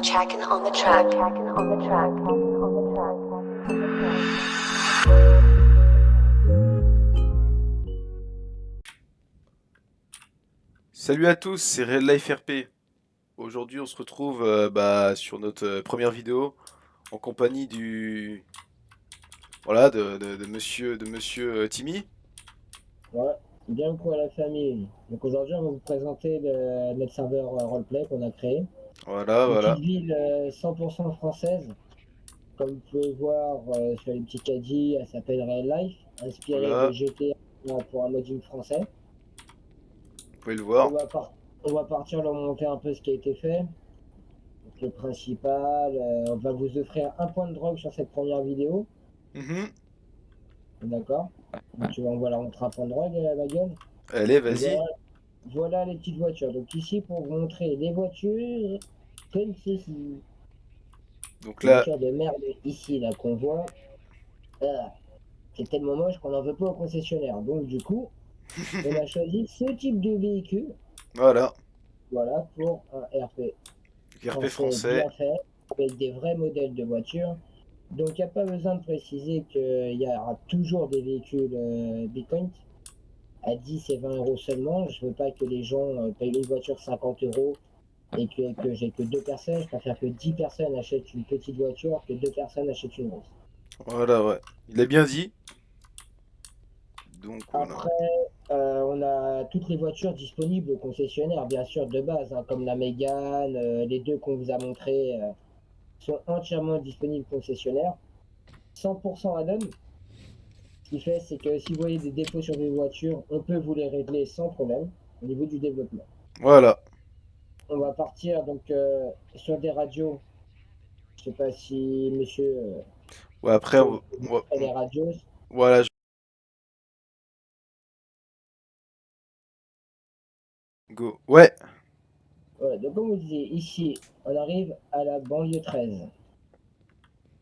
Chacking on the track. Salut à tous, c'est Real Life RP. Aujourd'hui, on se retrouve sur notre première vidéo en compagnie du voilà de monsieur Timmy. Ouais, bien quoi la famille. Donc aujourd'hui, on va vous présenter notre serveur roleplay qu'on a créé. Voilà, Une petite voilà, ville 100% française. Comme vous pouvez voir sur les petits caddies, elle s'appelle Real Life, inspirée de voilà. GTA pour un modding français. Vous pouvez le On voir. va, par- on va partir leur montrer un peu ce qui a été fait. Donc, le principal, on va vous offrir un point de drogue sur cette première vidéo. Mhm. D'accord. Donc on va leur montrer un point de drogue à la gueule. Allez, Et vas-y. voilà les petites voitures. Donc ici, pour vous montrer les voitures comme ceci. Donc Les là, voitures de merde ici, là, qu'on voit. Ah, c'est tellement moche qu'on n'en veut pas au concessionnaire. Donc du coup, on a choisi ce type de véhicule. voilà, Voilà, pour un RP RP français français. bien fait, avec des vrais modèles de voitures. Donc il n'y a pas besoin de préciser qu'il y aura toujours des véhicules Bitcoin à 10 et 20 euros seulement. Je veux pas que les gens payent une voiture 50 euros et que j'ai que deux personnes. Je préfère que 10 personnes achètent une petite voiture que deux personnes achètent une grosse. Voilà, ouais. Il a bien dit. Donc voilà. Après, on a toutes les voitures disponibles au concessionnaire, bien sûr, de base, hein, comme la Mégane, les deux qu'on vous a montrés sont entièrement disponibles au concessionnaire. 100% add-on. Ce qui fait, c'est que si vous voyez des défauts sur vos voitures, on peut vous les régler sans problème au niveau du développement. Voilà. On va partir donc sur des radios. Je sais pas si monsieur Ouais, après, peut vous montrer les radios. voilà. Go. Ouais. Ouais, donc comme vous disiez, ici, on arrive à la banlieue 13.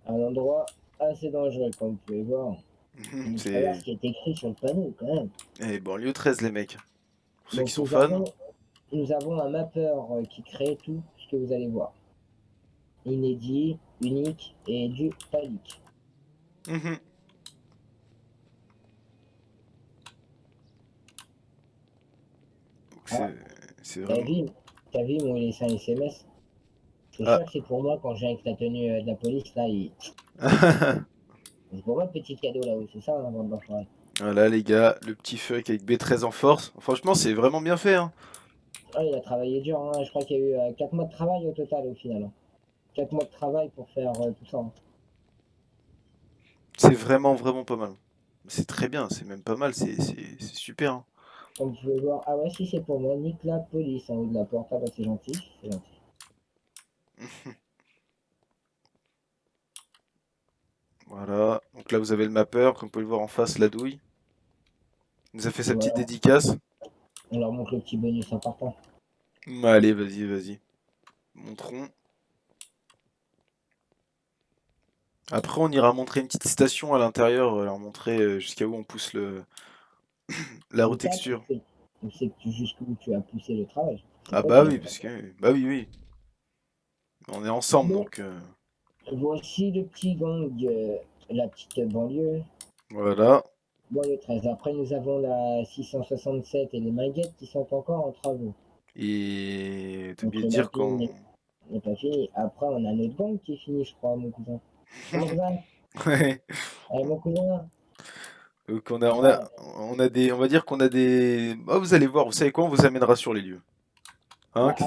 Un endroit assez dangereux, comme vous pouvez voir. Il faut savoir ce C'est. qui est écrit sur le panneau, quand même. Banlieue 13, les mecs. Pour ceux qui Donc sont fans. nous avons un mappeur qui crée tout ce que vous allez voir. Inédit, unique et du palique. Mhm. Donc Ah, c'est t'as vraiment. vu, t'as vu mon laissé un SMS? C'est Ah. sûr que c'est pour moi quand je viens avec la tenue de la police, là. C'est pour moi le petit cadeau là-haut, c'est ça, hein, bande d'enfoirés. Voilà les gars, le petit feuille avec B13 en force. Franchement, c'est vraiment bien fait, hein. Ah, il a travaillé dur, hein. Je crois qu'il y a eu 4 mois de travail au total au final, hein. 4 mois de travail pour faire tout ça, hein. C'est vraiment, vraiment pas mal. C'est très bien, c'est même pas mal, c'est super, hein. Comme vous pouvez voir, ah ouais, si c'est pour moi, nique la police en haut de la porte. Ah bah c'est gentil, c'est gentil. Voilà. Donc là, vous avez le mapper, comme vous pouvez le voir en face, la douille. Il nous a fait Et sa petite voilà, dédicace. on leur montre le petit bonus important. Allez, vas-y, vas-y. Montrons. Après, on ira montrer une petite station à l'intérieur, leur montrer jusqu'à où on pousse la Comme ça, retexture. tu sais jusqu'où tu as poussé le travail. C'est Ah toi qui bah l'as oui, fait. parce que... Bah oui, oui. On est ensemble, Donc, donc... voici le petit gang, la petite banlieue, voilà. banlieue 13. Après, nous avons la 667 et les Minguettes qui sont encore en travaux. Et t'as Donc oublié de le dire mapping quand... n'est pas fini. Après, on a notre gang qui est fini, je crois, mon cousin. Ah, mon cousin, Ouais. mon cousin. Donc Ah, on a des, on va dire qu'on a des. Ah, vous allez voir, vous savez quoi, on vous amènera sur les lieux. Hein? bah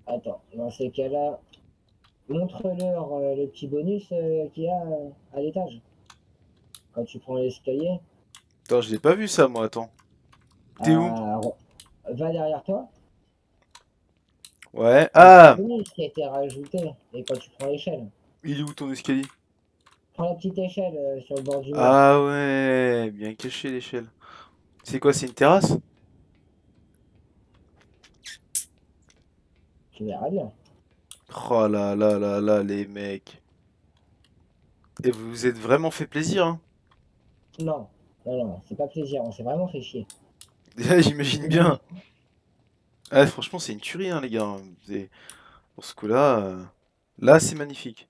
attends. Dans ces cas-là, montre-leur le petit bonus qu'il y a à l'étage. Quand tu prends l'escalier, Attends, je l'ai pas vu ça, moi. Attends. T'es où? à- va derrière toi. Ouais. Il y a un petit Ah, bonus qui a été rajouté. Et quand tu prends l'échelle, il est où ton escalier? prends la petite échelle sur le bord du mur. Ah ouais, bien caché l'échelle. C'est quoi, c'est une terrasse? Tu verras bien. Oh là là là là, les mecs. Et vous vous êtes vraiment fait plaisir, hein? Non, non, c'est pas plaisir. On s'est vraiment fait chier. Déjà, j'imagine bien. Ah, franchement, c'est une tuerie, hein, les gars. Pour ce coup-là, là c'est magnifique.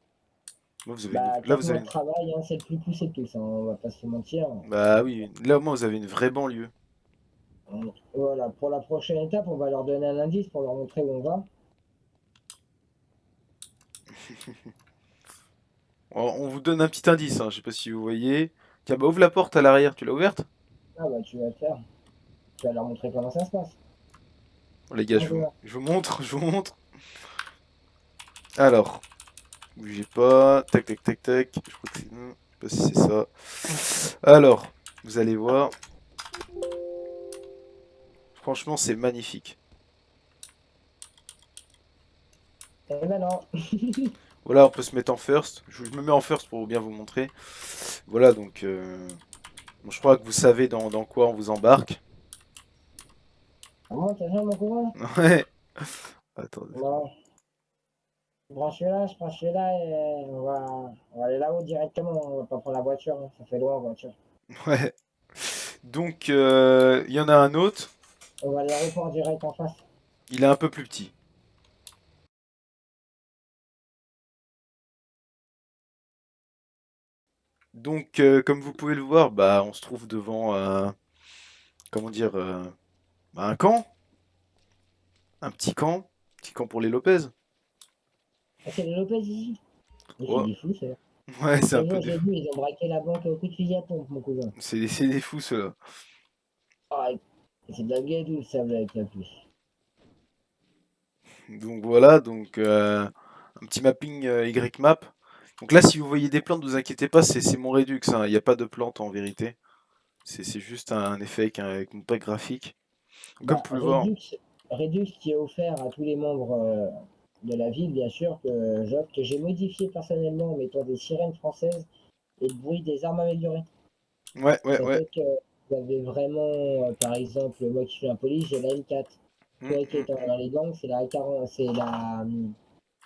Moi, Bah, là 4 vous mois avez de travail, hein, c'est le plus poussé de tous, hein, on va pas se mentir. bah oui, là au moins vous avez une vraie banlieue. Voilà, pour la prochaine étape, on va leur donner un indice pour leur montrer où on va. On vous donne un petit indice, hein, je sais pas si vous voyez. Tiens, bah ouvre la porte à l'arrière, tu l'as ouverte? Ah bah tu vas le faire. Tu vas leur montrer comment ça se passe. Bon, les gars, On va. je vous montre, je vous montre. Alors, bougez pas, tac tac tac tac, je crois que c'est bon, je sais pas si c'est ça. Alors, vous allez voir, franchement c'est magnifique. Eh ben non. Voilà, on peut se mettre en first, je me mets en first pour bien vous montrer. Voilà, donc bon, je crois que vous savez dans quoi on vous embarque. Moi, t'as vu mon courant? Ouais. Attendez. Non. Je branche là et on va aller là-haut directement. On va pas prendre la voiture, hein. Ça fait loin en voiture. Ouais. Donc, il y en a un autre, On va à l'aéroport direct en face. il est un peu plus petit. Donc, comme vous pouvez le voir, bah, on se trouve devant, comment dire, bah, un petit camp pour les Lopez. Ah, c'est les Lopez ici? Mais c'est Ouais, des fous, ça. ouais, c'est un L'autre peu jour, des j'ai fous. vu, ils ont braqué la banque au coup de fusil à pompe, mon cousin. C'est des fous, ceux-là. Ah, c'est de la gadoue, ça, avec la plus. Donc voilà, donc un petit mapping Y-map. Donc là, si vous voyez des plantes, ne vous inquiétez pas, c'est mon Redux, hein. Il n'y a pas de plantes en vérité. C'est juste un effet avec mon pack graphique. Comme vous Bah, pouvez le voir. Redux qui est offert à tous les membres de la ville, bien sûr, que j'offre, que j'ai modifié personnellement en mettant des sirènes françaises et le bruit des armes améliorées. Ouais, ouais, Ça ouais. fait que vous avez vraiment, par exemple, moi qui suis un police, j'ai la M4. Hum, Toi qui es hum, hum, dans les gangs, c'est la A40, c'est la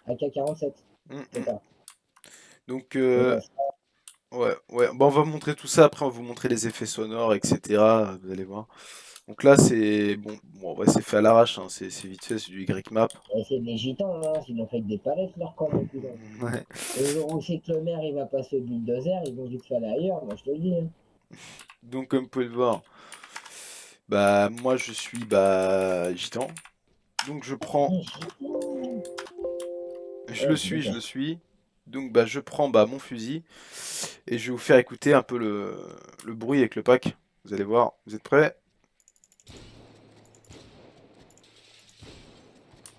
AK-47. C'est hum. ça. Donc, Donc, ouais, ouais. Bon, on va vous montrer tout ça. Après, on va vous montrer les effets sonores, etc. Vous allez voir. Donc là, c'est bon, ouais, c'est fait à l'arrache, hein. C'est vite fait, c'est du Y-map. et c'est des gitans, hein, ils l'ont fait avec des palettes, leur camp, mon cousin. Ouais. Le jour où c'est que le maire il va passer au bulldozer, ils vont vite faire ailleurs, moi je te le dis, hein. Donc, comme vous pouvez le voir, bah, moi, je suis bah, gitan. Donc, je prends. Ah, gitan. Je Ouais, le tu suis, je le m'étonnes. suis. Donc bah je prends bah, mon fusil et je vais vous faire écouter un peu le bruit avec le pack. Vous allez voir, vous êtes prêts?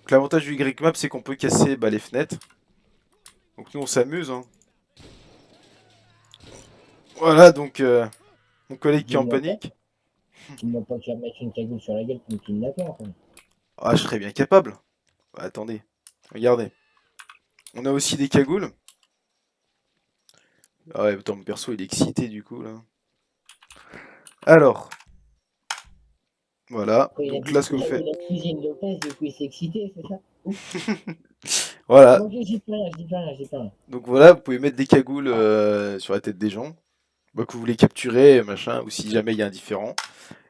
Donc l'avantage du Y-Map c'est qu'on peut casser bah, les fenêtres. Donc nous on s'amuse, hein. Voilà donc mon collègue qui est en Dis-moi pas, panique. dis-moi pas que tu vas mettre une cagoule sur la gueule comme tu me l'as fait, enfin. Ah je serais bien capable. Bah, attendez, regardez. On a aussi des cagoules. Ah ouais, attends, mon perso il est excité du coup là. Alors, voilà. Après, Donc là ce que vous il a vu faites. la cuisine Lopez, du coup il s'est excité, c'est ça? Ouf. Voilà. Ok, j'y peux rien, j'y peux rien, j'y peux rien. Donc voilà, vous pouvez mettre des cagoules sur la tête des gens. Bah, que vous voulez capturer, machin, ou si jamais il y a un différent.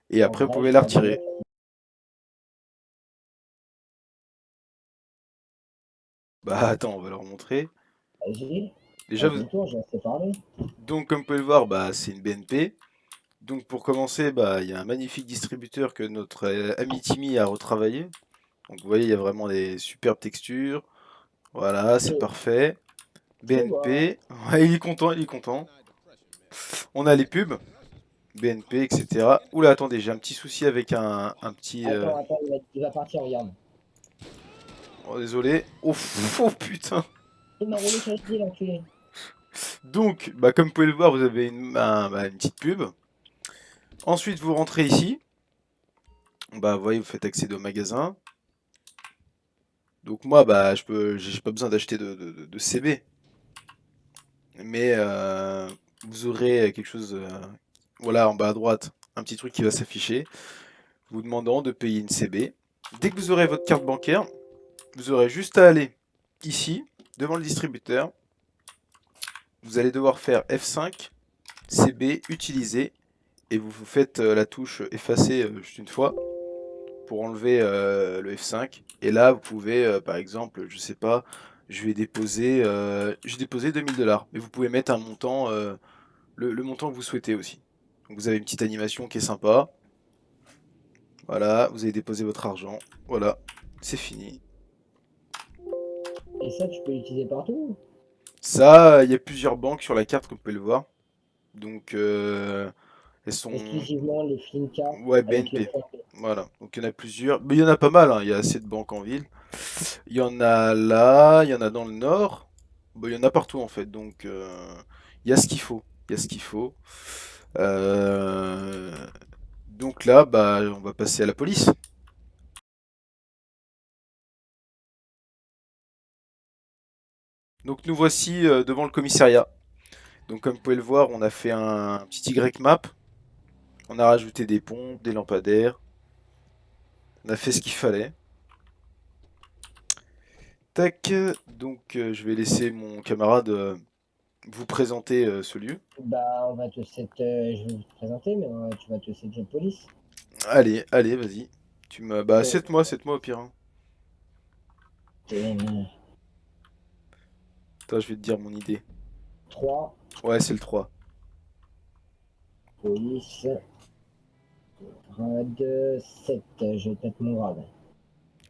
Et En après, vous vrai, pouvez je la crois bien. retirer. Bah attends, on va leur montrer. Vas-y, Déjà, à ton tour, j'ai assez parlé. donc comme vous pouvez le voir, bah c'est une BNP. Donc pour commencer, bah il y a un magnifique distributeur que notre ami Timmy a retravaillé. Donc vous voyez, il y a vraiment des superbes textures. Voilà, c'est Je, parfait. je vois. BNP. Ouais, il est content, il est content. On a les pubs, BNP, etc. Oula, attendez, j'ai un petit souci avec un petit. Attends, il va partir, regarde. Oh, désolé. Oh, oh, putain. Il m'a roulé sur les pieds, l'enculé. Donc, bah, comme vous pouvez le voir, vous avez bah, une petite pub. Ensuite, vous rentrez ici. Bah, vous voyez, vous faites accéder au magasin. Donc moi, bah, j'ai pas besoin d'acheter de CB. Mais vous aurez quelque chose, voilà, en bas à droite, un petit truc qui va s'afficher, vous demandant de payer une CB. Dès que vous aurez votre carte bancaire, vous aurez juste à aller ici, devant le distributeur. Vous allez devoir faire F5, CB, utiliser, et vous faites la touche effacer juste une fois. pour enlever le F5. Et là, vous pouvez, par exemple, je sais pas, je vais déposer 2000 $. Mais vous pouvez mettre un montant, le montant que vous souhaitez aussi. Donc vous avez une petite animation qui est sympa. Voilà, vous avez déposé votre argent. Voilà, c'est fini. Et ça, tu peux l'utiliser partout. Ça, il y a plusieurs banques sur la carte, comme vous pouvez le voir. Donc, elles sont... Exclusivement les Flinka Ouais, avec le BNP. point P. Voilà, donc il y en a plusieurs. Mais il y en a pas mal, hein. Il y a assez de banques en ville. Il y en a là, il y en a dans le nord. Bon, il y en a partout en fait, donc il y a ce qu'il faut. Il y a ce qu'il faut. Euh, Donc là, bah, on va passer à la police. Donc nous voici devant le commissariat. Donc comme vous pouvez le voir, on a fait un petit Y map. On a rajouté des pompes, des lampadaires. On a fait ce qu'il fallait. Tac. Donc je vais laisser mon camarade vous présenter ce lieu. Bah, on va te set, je vais te présenter, mais tu vas te set job police. Allez, allez, vas-y. Tu m'as... Bah, Donc, 7 mois au pire, hein. t'es Attends, je vais te dire mon idée. 3, Ouais, c'est le 3. police, grade 7. Je vais te mettre mon grade.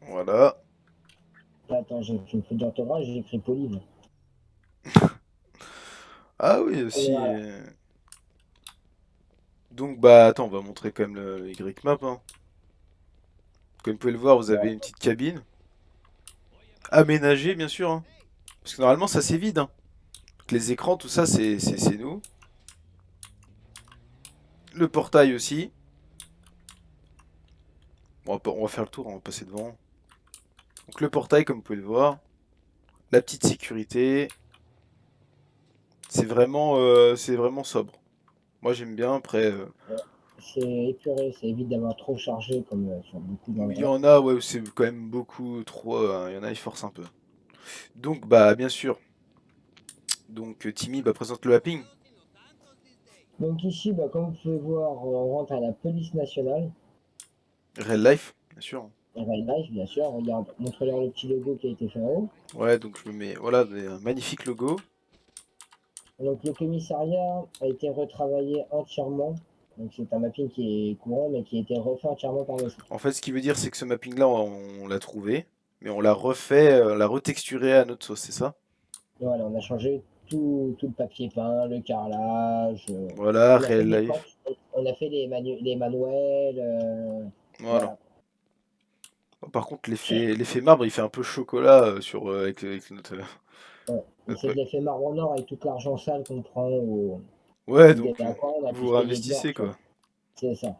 Voilà. Attends, j'ai fait une faute d'orthographe, j'ai écrit police. Ah oui, aussi. Voilà. Donc, bah, attends, on va montrer quand même le Y-Map, hein. Comme vous pouvez le voir, vous avez Bon, une petite cabine. Aménagée, bien sûr, hein. Parce que normalement, ça c'est vide, hein. Donc, les écrans, tout ça, c'est nous. Le portail aussi. Bon, on va faire le tour, on va passer devant. Donc, le portail, comme vous pouvez le voir. La petite sécurité. C'est vraiment sobre. Moi, j'aime bien. Après, c'est épuré, ça évite d'avoir trop chargé comme sur beaucoup il y d'endroits. en a, ouais, c'est quand même beaucoup trop. Il y en a, ils forcent un peu. Donc, bah, bien sûr. Donc, Timmy bah, présente le mapping. Donc ici, bah, comme vous pouvez voir, on rentre à la police nationale. Real life, bien sûr. Real life, bien sûr. Regarde, montre-leur le petit logo qui a été fait en haut. Ouais, donc je me mets, voilà, un magnifique logo. Donc le commissariat a été retravaillé entièrement. Donc c'est un mapping qui est courant, mais qui a été refait entièrement par nous. En fait, ce qui veut dire, c'est que ce mapping-là, on l'a trouvé, mais on l'a refait, on l'a retexturé à notre sauce, c'est ça? Voilà, on a changé tout le papier peint, le carrelage. Voilà, On a fait real des life. portes, on a fait les manuels. Voilà. Voilà. Par contre, l'effet marbre, il fait un peu chocolat avec notre, Ouais. Et notre c'est de map- l'effet marbre en or avec toute l'argent sale qu'on prend Ouais, au donc délinquant, on a pu vous se payer de l'or, réinvestissez, tu vois. quoi. C'est ça.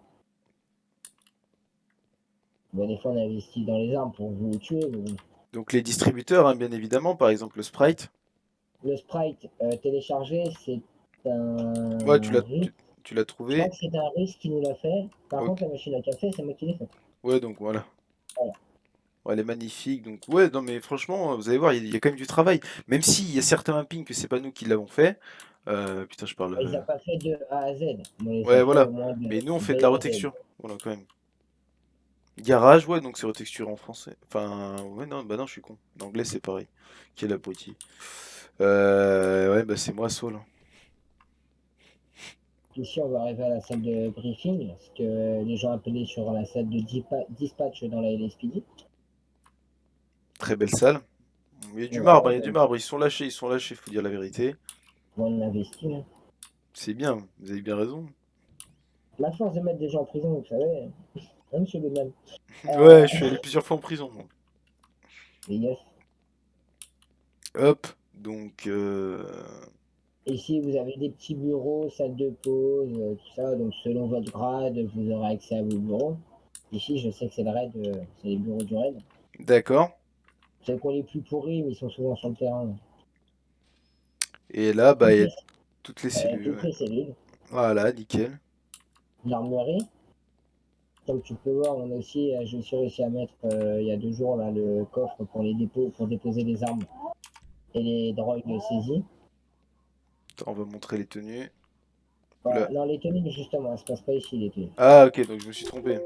Bon, des fois, on investit dans les armes pour vous tuer. Mais bon. Donc les distributeurs, hein, bien évidemment, par exemple le Sprite. Le sprite téléchargé, c'est Ouais, un risque. tu l'as Je crois trouvé. que c'est un risque qui nous l'a fait. Par Ok. contre, la machine à café, c'est moi qui l'ai fait. Ouais, donc voilà. Voilà. Ouais, elle est magnifique. Donc, ouais, non, mais franchement, vous allez voir, il y a quand même du travail. Même s'il y a certains mappings que c'est pas nous qui l'avons fait. Putain, je parle. On les a pas fait de A à Z. On les a Ouais, fait au voilà. moins Mais de nous, on fait de B la à Z. retexture. Voilà, quand même. Garage, ouais, donc c'est retexturé en français. Enfin, ouais, non, bah non, je suis con. En anglais, c'est pareil. Quel abruti. Ouais, bah c'est moi, Saul. Ici, on va arriver à la salle de briefing, ce que les gens appelaient sur la salle de dispatch dans la LSPD. Très belle salle. Il y a du marbre, Voilà, il y a du donc marbre. Ils sont lâchés, faut dire la vérité. on investit. Hein. C'est bien, vous avez bien raison. La force de mettre des gens en prison, vous savez, hein, monsieur Goodman. Ouais, Euh, je suis allé plusieurs fois en prison, moi. et yes. Hop, donc, Ici, vous avez des petits bureaux, salle de pause, tout ça. Donc, selon votre grade, vous aurez accès à vos bureaux. Ici, je sais que c'est le raid, c'est les bureaux du raid. d'accord. C'est qu'on les plus pourris, mais ils sont souvent sur le terrain. Et là, bah, il y a toutes les cellules, Toutes ouais. les cellules. Voilà, nickel. L'armurerie. Comme tu peux voir, on a aussi, j'ai aussi réussi à mettre il y a 2 jours là, le coffre pour les dépôts, pour déposer les armes et les drogues saisies. Attends, on va montrer les tenues. Voilà. Oula. Non, les tenues, justement, ça se passe pas ici, les tenues. Ah, ok, donc je me suis trompé.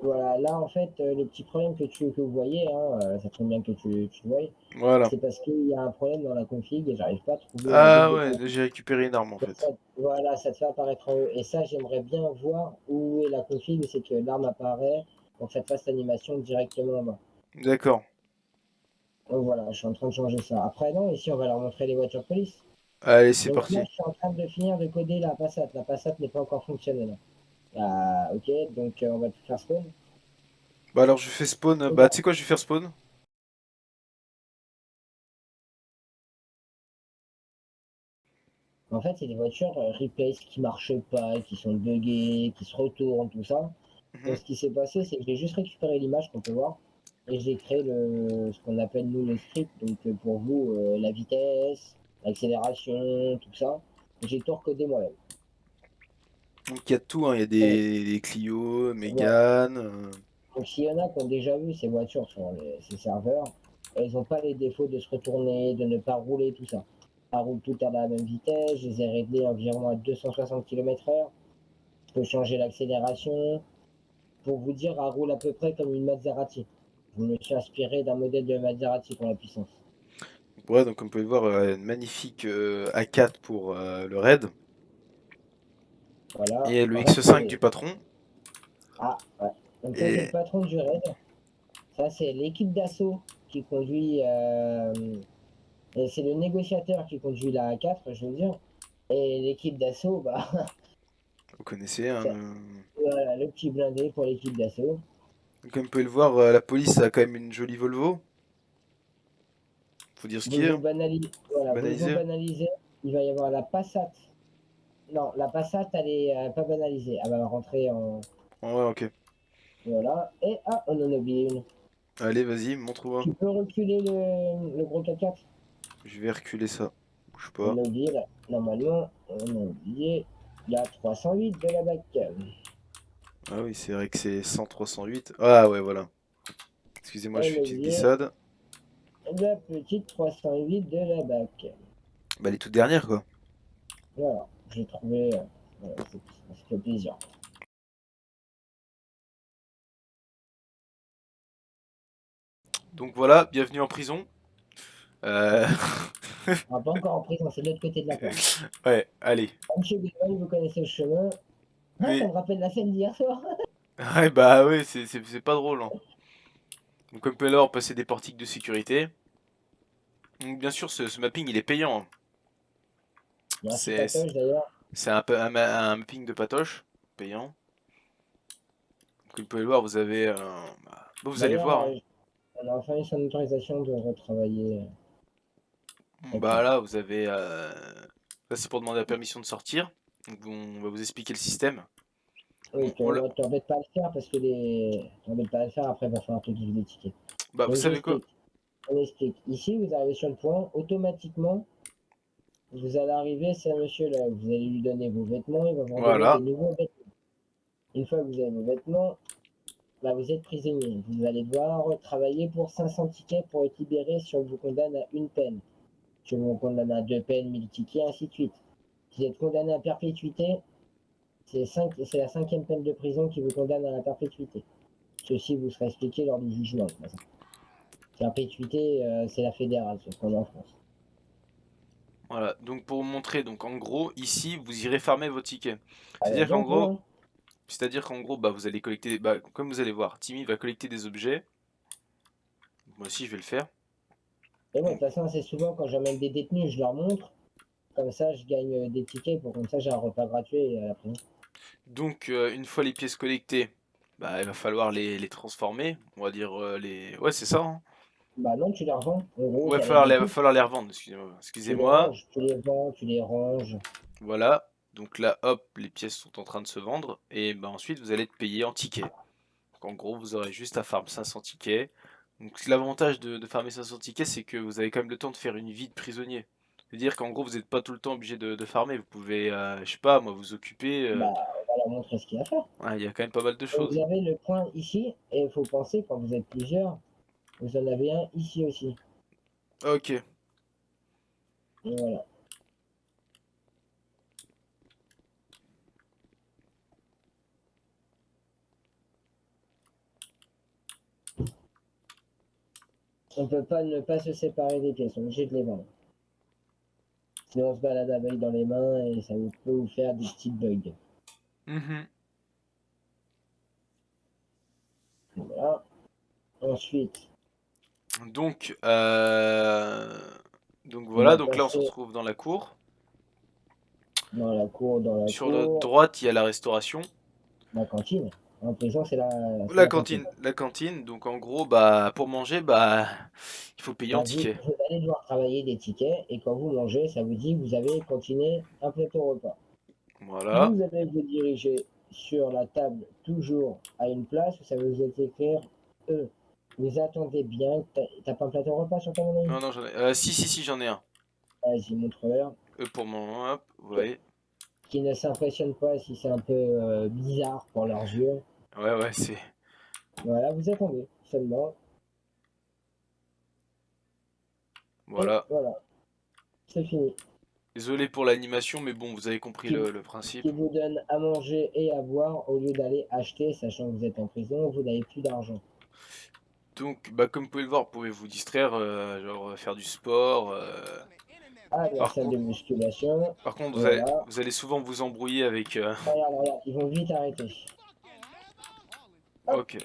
Voilà, là en fait, le petit problème que vous voyez, hein, ça tombe bien que tu le voyes, Voilà. c'est parce qu'il y a un problème dans la config et j'arrive pas à trouver la boucle Ah de ouais, commande. là, j'ai récupéré une arme en Donc fait. ça, voilà, ça te fait apparaître en haut. Et ça, j'aimerais bien voir où est la config, c'est que l'arme apparaît pour que ça te fasse l'animation directement en bas. D'accord. Donc voilà, je suis en train de changer ça. Après, non, ici, on va leur montrer les voitures de police. Allez, c'est Donc là, parti. je suis en train de finir de coder la Passat. La Passat n'est pas encore fonctionnelle. Ah, ok, donc on va tout faire spawn. Bah alors je fais spawn. Et Bah là, tu sais quoi, je vais faire spawn. en fait, c'est des voitures replace qui marchent pas, qui sont buggées, qui se retournent, tout ça. Donc Mhm. ce qui s'est passé, c'est que j'ai juste récupéré l'image qu'on peut voir et j'ai créé ce qu'on appelle nous le script. Donc pour vous, la vitesse, l'accélération, tout ça. J'ai tout recodé moi-même. Donc il y a de tout, hein. Il y a Et des Clio, voilà. Mégane. Donc s'il y en a qui ont déjà vu ces voitures sur ces serveurs, elles n'ont pas les défauts de se retourner, de ne pas rouler, tout ça. Ça roule tout à la même vitesse, je les ai réglés environ à 260 km/h. Je peux changer l'accélération. Pour vous dire, elle roule à peu près comme une Maserati. Je me suis inspiré d'un modèle de Maserati pour la puissance. Ouais, donc comme vous pouvez le voir, une magnifique A4 pour le raid. Voilà. Et le En fait, X5 du patron. Ah, ouais. Donc ça, c'est le Et patron du raid. Ça, c'est l'équipe d'assaut qui conduit... et c'est le négociateur qui conduit la A4, je veux dire. Et l'équipe d'assaut, bah, vous connaissez, hein, voilà, le petit blindé pour l'équipe d'assaut. comme vous pouvez le voir, la police a quand même une jolie Volvo. Faut dire ce qui est, Volvo hein. banalisé. Voilà, Volvo Banalisé. banalisé. Il va y avoir la Passat. Non, la Passat, elle est pas banalisée. Elle va rentrer en... Ouais, ok. Voilà. Et ah, on en a oublié une. Allez, vas-y, montre-moi. Tu peux reculer le gros 4x4. Je vais reculer ça. Bouge On pas. a oublié là. Normalement, on a oublié la 308 de la BAC. Ah oui, c'est vrai que c'est 100 308. Ah ouais, voilà. Excusez-moi, je On fais une a petite oublié glissade. la petite 308 de la BAC. Bah, les toutes dernières, quoi. Voilà, j'ai trouvé. Voilà, ça fait plaisir. Donc voilà, bienvenue en prison. Euh... On va pas encore en prison, c'est de l'autre côté de la porte. ouais, allez. Monsieur Goodman, vous connaissez le chemin. Ah, ça Oui. me rappelle la scène d'hier soir. Ouais, bah ouais, c'est pas drôle, hein. Donc comme vous pouvez le voir, on passer des portiques de sécurité. Donc bien sûr, ce mapping, il est payant, hein. Merci C'est Patoche d'ailleurs. c'est un mapping de patoche, payant. Comme vous pouvez le voir, vous avez... bah, vous allez D'ailleurs, voir, hein. on a enfin eu son autorisation de retravailler. Ok. Bah là, vous avez... Là, c'est pour demander la permission de sortir. Donc on va vous expliquer le système. Oui, t'embêtes pas à le faire parce que t'embêtes pas à le faire, après il va falloir te guider des tickets. Bah vous Donc savez quoi? j'explique. On explique. Ici, vous arrivez sur le point, automatiquement, vous allez arriver, c'est un monsieur là, vous allez lui donner vos vêtements, il va vous redonner des Voilà. nouveaux vêtements. Une fois que vous avez vos vêtements, là vous êtes prisonnier. Vous allez devoir travailler pour 500 tickets pour être libéré si on vous condamne à une peine. Si on vous condamne à deux peines, 1000 tickets, ainsi de suite. Si vous êtes condamné à perpétuité, c'est la cinquième peine de prison qui vous condamne à la perpétuité. Ceci vous sera expliqué lors du jugement. Perpétuité, c'est la fédérale, sauf qu'on est en France. Voilà. Donc pour vous montrer, donc en gros, ici, vous irez farmer vos tickets. Ah bah C'est-à-dire qu'en bientôt, gros, hein. bah, vous allez collecter, bah, comme vous allez voir, Timmy va collecter des objets. Moi aussi, je vais le faire. Mais bon, de Donc, toute façon, assez souvent, quand j'amène des détenus, je leur montre. Comme ça, je gagne des tickets pour comme ça, j'ai un repas gratuit à la prison. une fois les pièces collectées, bah, il va falloir les transformer. On va dire les... Ouais, c'est ça, hein. Bah non, tu les revends. En gros, Ouais, t'as la va découpe, falloir les revendre, excusez-moi. tu les Excusez-moi. ranges, tu les vends, tu les ranges. Voilà. Donc là, hop, les pièces sont en train de se vendre. Et bah, ensuite, vous allez être payé en tickets. Donc en gros, vous aurez juste à farm 500 tickets. Donc l'avantage de farmer 500 tickets, c'est que vous avez quand même le temps de faire une vie de prisonnier. C'est-à-dire qu'en gros, vous n'êtes pas tout le temps obligé de farmer. Vous pouvez, je sais pas, moi, vous occuper. Bah, on va leur montrer ce qu'il y a à faire. Ouais, il y a quand même pas mal de Donc, vous choses. avez le point ici, et il faut penser, quand vous êtes plusieurs, vous en avez un ici aussi. Ok. Et voilà. On peut pas ne pas se séparer des pièces, on est obligé de les vendre. Sinon on se balade avec dans les mains et ça peut vous faire des petites bugs. Mhm. Voilà. Ensuite, Donc, donc on voilà, va donc là on se passer retrouve dans la cour. dans la cour, Sur notre droite, il y a la restauration. la cantine. En prison, c'est La la cantine. cantine, la cantine. Donc en gros, bah pour manger, bah il faut payer en Bah, ticket. vous allez devoir travailler des tickets et quand vous mangez, ça vous dit que vous avez cantiné un plateau repas. Voilà. Vous allez vous diriger sur la table toujours à une place où ça va vous écrire E. Vous attendez bien. T'as pas un plateau repas sur ton ami? Non, non, j'en ai. Si, j'en ai un. Vas-y, montre-leur. Pour mon. Hop, vous Qui voyez. qui ne s'impressionne pas si c'est un peu bizarre pour leurs yeux. Ouais, ouais, c'est. Voilà, vous attendez seulement. Et Voilà. voilà, c'est fini. Désolé pour l'animation, mais bon, vous avez compris Qui, le principe. qui vous donne à manger et à boire au lieu d'aller acheter, sachant que vous êtes en prison, vous n'avez plus d'argent. Donc, bah, comme vous pouvez le voir, vous pouvez vous distraire, genre faire du sport. Ah, la Par salle de contre, musculation. par contre, Voilà. vous allez souvent vous embrouiller avec. Regarde, regarde, ils vont vite arrêter. Hop, Ok.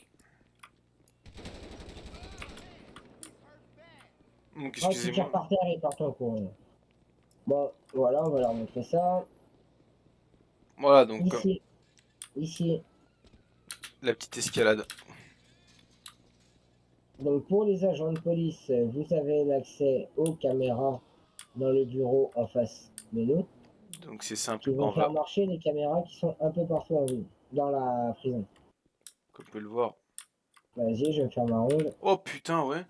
Donc, hop, ils tirent excusez-moi. par terre et partent en courant. Bon, voilà, on va leur montrer ça. Voilà, donc comme Ici, ici. la petite escalade. Donc pour les agents de police, vous avez l'accès aux caméras dans le bureau en face de nous, Donc c'est simple. qui Bah, vont faire marcher les caméras qui sont un peu partout en ville, dans la prison. comme vous pouvez le voir. Vas-y, je vais me faire ma ronde. Oh putain, ouais.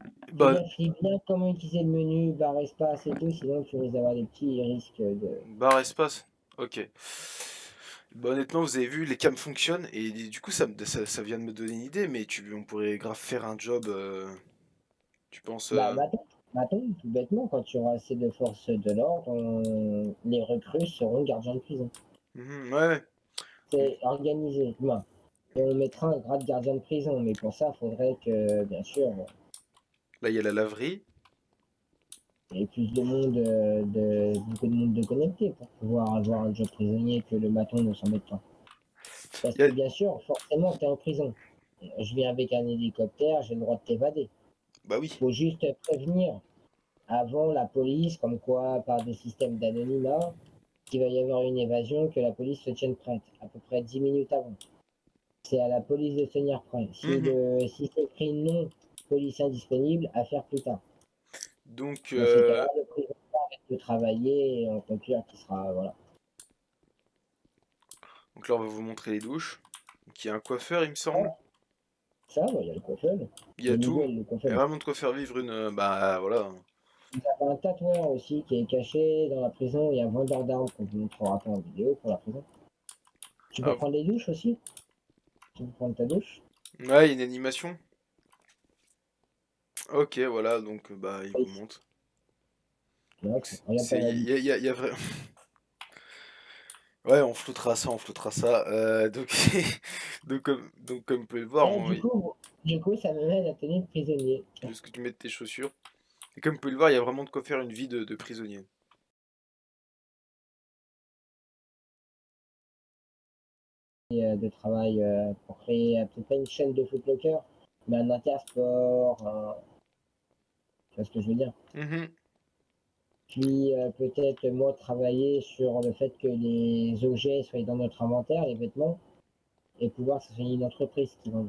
Fais Bah, gaffe, lis bien comment utiliser le menu, barre espace et tout, sinon tu risques d'avoir des petits risques de... barre espace. Ok. Bah, honnêtement, vous avez vu, les cams fonctionnent et du coup, ça vient de me donner une idée, mais on pourrait grave faire un job. Tu penses. Bah, maintenant, tout bêtement, quand tu auras assez de forces de l'ordre, les recrues seront gardiens de prison. Ouais, ouais. Donc, C'est organisé, demain. Et on mettra un grade gardien de prison, mais pour ça, il faudrait que, bien sûr, là, il y a la laverie. il y ait plus de monde, beaucoup de monde de connecté pour pouvoir avoir un job prisonnier que le maton ne s'en mette pas. Parce Il y que, a- bien sûr, forcément, tu es en prison. Je viens avec un hélicoptère, j'ai le droit de t'évader. Bah oui. Faut juste prévenir avant la police, comme quoi, par des systèmes d'anonymat, qu'il va y avoir une évasion, que la police se tienne prête, à peu près 10 minutes avant. C'est à la police de se tenir prêt. Mhm. Si c'est écrit non, police indisponible, à faire plus tard. Donc, Dans ces cas-là, le président arrête de travailler et on conclut qui sera. Voilà. donc là, on va vous montrer les douches. Donc, il y a un coiffeur, il me semble. Ça, il y a le coiffeur. Il y a Le tout. Miguel, le Il y coiffeur. a vraiment de quoi faire vivre une. Bah voilà. Il y a un tatoueur aussi qui est caché dans la prison et un vendeur d'armes qu'on vous montrera pas en vidéo pour la prison. Tu peux Ah, prendre les douches aussi. Tu peux prendre ta douche. ouais, il y a une animation. Ok, voilà, donc bah il vous Ici. montre. Là, Donc, regarde pas la il vie. y a Ouais, on floutera ça. Donc comme vous pouvez le voir, Et du coup, ça me met la tenue de prisonnier. juste que tu mettes tes chaussures. Et comme vous pouvez le voir, il y a vraiment de quoi faire une vie de prisonnier. De travail pour créer peut-être pas une chaîne de footlocker, mais un intersport, tu vois ce que je veux dire. Mhm. Puis peut-être moi travailler sur le fait que les objets soient dans notre inventaire, les vêtements, et pouvoir que ce soit une entreprise qui vend.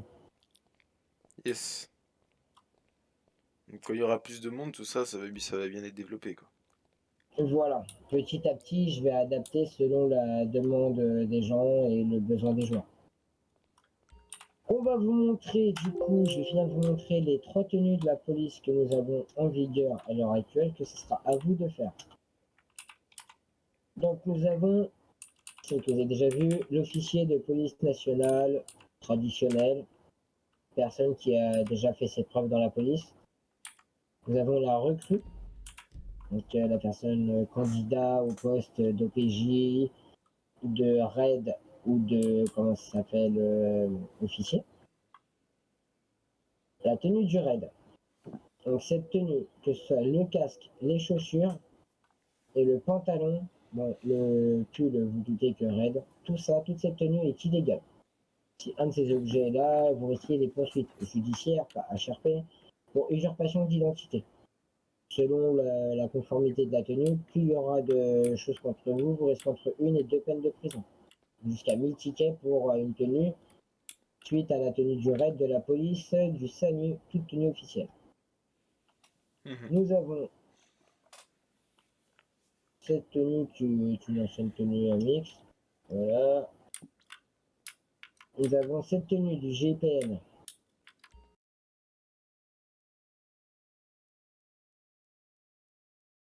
Yes. Donc quand il y aura plus de monde, tout ça, ça va bien être développé, quoi. Voilà, petit à petit, je vais adapter selon la demande des gens et le besoin des joueurs. On va vous montrer, du coup, je vais finir de vous montrer les 3 tenues de la police que nous avons en vigueur à l'heure actuelle, que ce sera à vous de faire. Donc nous avons, celle que vous avez déjà vu, l'officier de police nationale traditionnel, personne qui a déjà fait ses preuves dans la police. Nous avons la recrue, donc la personne candidat au poste d'OPJ, de raid ou de, comment ça s'appelle, officier. La tenue du raid. Donc cette tenue, que ce soit le casque, les chaussures et le pantalon, bon, le pull, vous doutez que raid, tout ça, toute cette tenue est illégale. Si un de ces objets-là, vous risquez des poursuites judiciaires, pas HRP, pour usurpation d'identité. Selon la conformité de la tenue, plus il y aura de choses contre vous, vous risquez entre 1 et 2 peines de prison. Jusqu'à 1000 tickets pour une tenue, suite à la tenue du raid de la police du SAMU, toute tenue officielle. Mhm. Nous avons cette tenue qui est une ancienne tenue mixte. Voilà. Nous avons cette tenue du GPN.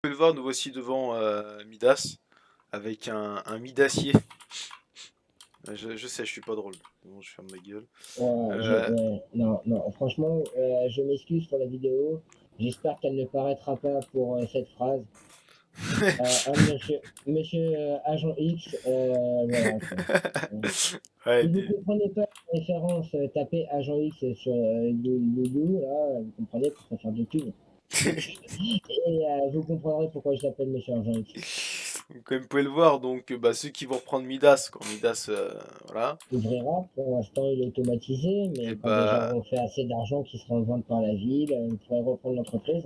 Vous pouvez le voir, nous voici devant Midas, avec un Midacier. Je sais, je suis pas drôle. Bon, je ferme ma gueule. Ouais, non, non, franchement, je m'excuse pour la vidéo. J'espère qu'elle ne paraîtra pas pour cette phrase. Monsieur Agent X, voilà quoi. Ouais, Si vous comprenez pas la référence, tapez Agent X sur Google, là, vous comprenez pour se faire de thunes. Et vous comprendrez pourquoi je l'appelle Monsieur Agent X. comme vous pouvez le voir, donc bah, ceux qui vont reprendre Midas, quand Midas, voilà, Ouvrira, pour l'instant il est automatisé, et mais quand des gens bah, auront fait assez d'argent qui seront en vente par la ville, on pourrait reprendre l'entreprise.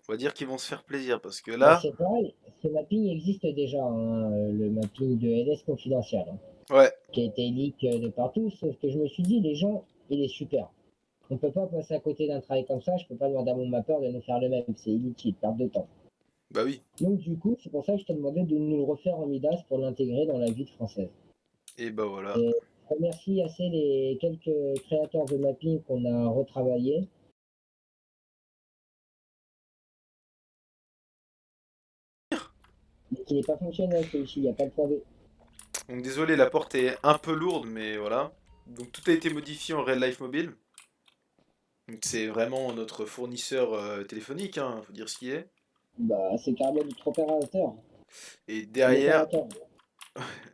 on va dire qu'ils vont se faire plaisir, parce que Bah, là, c'est pareil, ce mapping existe déjà, hein, le mapping de LS confidentiel, hein, ouais, qui a été leak de partout, sauf que je me suis dit, les gens, il est super. On peut pas passer à côté d'un travail comme ça, je peux pas demander à mon mappeur de nous faire le même, c'est inutile, perte de temps. bah oui, Donc du coup, c'est pour ça que je te demandais de nous le refaire en Midas pour l'intégrer dans la ville française. et bah voilà. Et je remercie assez les quelques créateurs de mapping qu'on a retravaillé, mais qui n'est pas fonctionnel celui-ci, il n'y a pas de point B. Donc désolé, la porte est un peu lourde, mais voilà. Donc tout a été modifié en Real Life Mobile. Donc c'est vraiment notre fournisseur téléphonique, hein, faut dire ce qui est. Bah, c'est carrément notre opérateur. Et derrière, L'opérateur.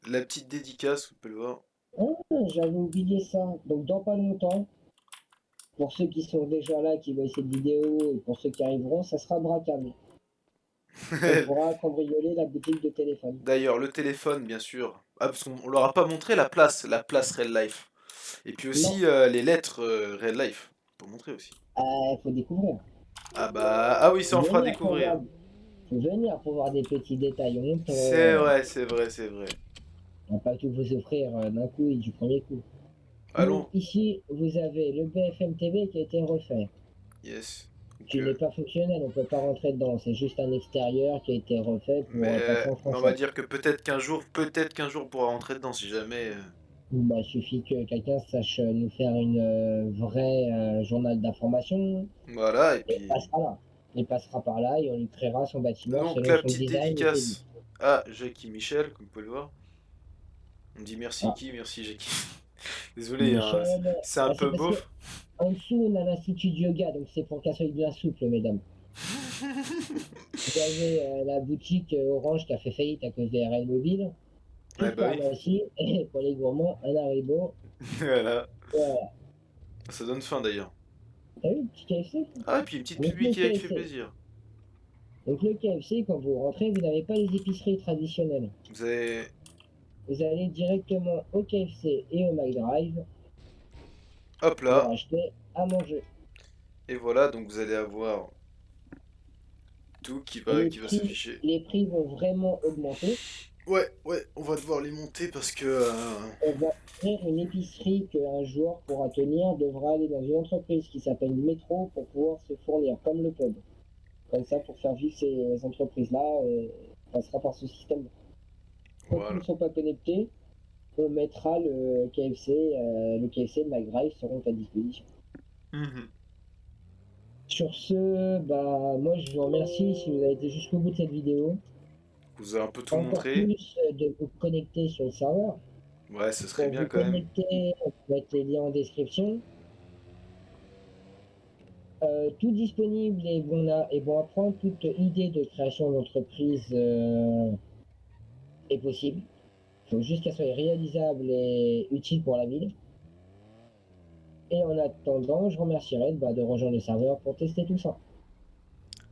la petite dédicace, vous pouvez le voir. Ah, j'avais oublié ça. Donc dans pas longtemps, pour ceux qui sont déjà là, qui voient cette vidéo, et pour ceux qui arriveront, ça sera braquable. On pourra cambrioler la boutique de téléphone. D'ailleurs, le téléphone, bien sûr. Ah, parce qu'on leur a pas montré la place Real Life. Et puis Non, aussi les lettres Real Life. Pour montrer aussi. faut découvrir. Ah bah, ah oui, ça Faut en fera venir pour découvrir. voir, faut venir pour voir des petits détails. C'est vrai, c'est vrai, c'est vrai. On va pas tout vous offrir d'un coup et du premier coup. Donc Allons, ici, vous avez le BFM TV qui a été refait, yes. Donc, qui n'est pas fonctionnel, on peut pas rentrer dedans. C'est juste un extérieur qui a été refait pour passer en mais on va français. dire que peut-être qu'un jour on pourra rentrer dedans si jamais. Bah, il suffit que quelqu'un sache nous faire une vraie journal d'information Voilà, et et puis. passera là. Il passera par là et on lui créera son bâtiment Donc selon la son petite design et ses goûts. dédicace à Jackie Michel, comme vous pouvez le voir. On dit merci Ah, qui, merci Jackie. Désolé, hein, Michel, c'est un c'est peu parce que beauf. en dessous on a l'institut de yoga, donc c'est pour qu'elle soit bien souple, mesdames. Vous avez la boutique Orange qui a fait faillite à cause des RL mobiles. Plus Ouais, de bah oui. pharmacie, et pour les gourmands, un Haribo. Voilà. Voilà. Ça donne faim d'ailleurs. T'as vu, petit KFC? Ah, et puis une petite Donc publi le qui fait KFC. plaisir. Donc le KFC, quand vous rentrez, vous n'avez pas les épiceries traditionnelles. Vous avez. Vous allez directement au KFC et au McDrive Hop pour là. acheter à manger. Et voilà, donc vous allez avoir tout Les qui va prix, s'afficher. les prix vont vraiment augmenter. Ouais, ouais, on va devoir les monter parce que. On va ouvrir une épicerie qu'un joueur pourra tenir devra aller dans une entreprise qui s'appelle Métro pour pouvoir se fournir, comme le pub. Comme ça, pour faire vivre ces entreprises-là, on passera par ce système. Quand ils ne Voilà. sont pas connectés, on mettra le KFC et le McDrive seront à disposition. Mhm. Sur ce, bah, moi je vous remercie si vous avez été jusqu'au bout de cette vidéo. Vous avez un peu tout Encore montré. plus de vous connecter sur le serveur. Ouais, ce serait Pour bien vous quand même. connecter, on peut mettre les liens en description. Tout disponible et bon à prendre. Toute idée de création d'entreprise est possible. Il faut juste qu'elle soit réalisable et utile pour la ville. Et en attendant, je remercierai de rejoindre le serveur pour tester tout ça.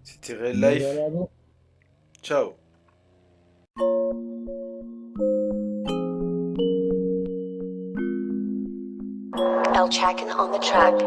C'était Real Bonne journée Life. à vous. Ciao. El Chacken on the track.